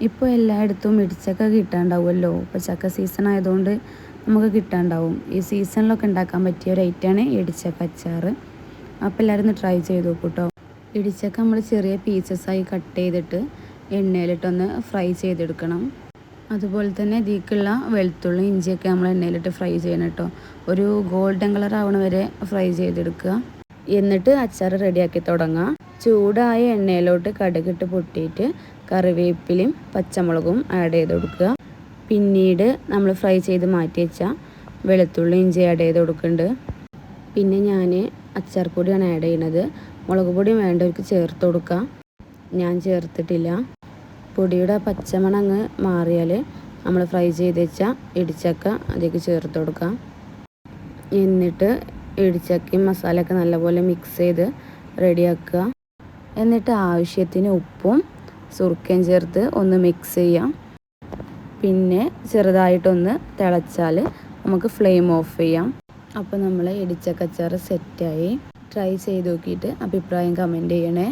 ഇപ്പോൾ എല്ലായിടത്തും ഇടിച്ചക്ക കിട്ടാണ്ടാവുമല്ലോ. ഇപ്പോൾ ചക്ക സീസൺ ആയതുകൊണ്ട് നമുക്ക് കിട്ടാണ്ടാവും. ഈ സീസണിലൊക്കെ ഉണ്ടാക്കാൻ പറ്റിയ ഒരു ഐറ്റമാണ് ഇടിച്ചക്ക അച്ചാർ. അപ്പോൾ എല്ലാവരും ഒന്ന് ട്രൈ ചെയ്ത് നോക്കൂ കേട്ടോ. ഇടിച്ചക്ക നമ്മൾ ചെറിയ പീസസായി കട്ട് ചെയ്തിട്ട് എണ്ണയിലിട്ടൊന്ന് ഫ്രൈ ചെയ്തെടുക്കണം. അതുപോലെ തന്നെ ഇതിലേക്കുള്ള വെളുത്തുള്ളി ഇഞ്ചിയൊക്കെ നമ്മൾ എണ്ണയിലിട്ട് ഫ്രൈ ചെയ്യണം കേട്ടോ. ഒരു ഗോൾഡൻ കളർ ആവണ വരെ ഫ്രൈ ചെയ്തെടുക്കുക. എന്നിട്ട് അച്ചാർ റെഡിയാക്കി തുടങ്ങാം. ചൂടായ എണ്ണയിലോട്ട് കടുകിട്ട് പൊട്ടിയിട്ട് കറിവേപ്പിലയും പച്ചമുളകും ആഡ് ചെയ്ത് കൊടുക്കുക. പിന്നീട് നമ്മൾ ഫ്രൈ ചെയ്ത് മാറ്റി വെച്ച വെളുത്തുള്ളി ഇഞ്ചി ആഡ് ചെയ്ത് കൊടുക്കുന്നുണ്ട്. പിന്നെ ഞാൻ അച്ചാർ പൊടിയാണ് ആഡ് ചെയ്യുന്നത്. മുളക് പൊടി വേണ്ടവർക്ക് ചേർത്ത് കൊടുക്കുക. ഞാൻ ചേർത്തിട്ടില്ല. പൊടിയുടെ പച്ചമണം അങ്ങ് മാറിയാൽ നമ്മൾ ഫ്രൈ ചെയ്ത് വെച്ച ഇടിച്ചക്ക അതിലേക്ക് ചേർത്ത് കൊടുക്കുക. എന്നിട്ട് ഇടിച്ചക്കയും മസാലയൊക്കെ നല്ലപോലെ മിക്സ് ചെയ്ത് റെഡിയാക്കുക. എന്നിട്ട് ആവശ്യത്തിന് ഉപ്പും സുർക്കയും ചേർത്ത് ഒന്ന് മിക്സ് ചെയ്യാം. പിന്നെ ചെറുതായിട്ടൊന്ന് തിളച്ചാൽ നമുക്ക് ഫ്ലെയിം ഓഫ് ചെയ്യാം. അപ്പോൾ നമ്മൾ ഇടിച്ചക്ക അച്ചാർ സെറ്റായി. ട്രൈ ചെയ്ത് നോക്കിയിട്ട് അഭിപ്രായം കമൻറ്റ് ചെയ്യണേ.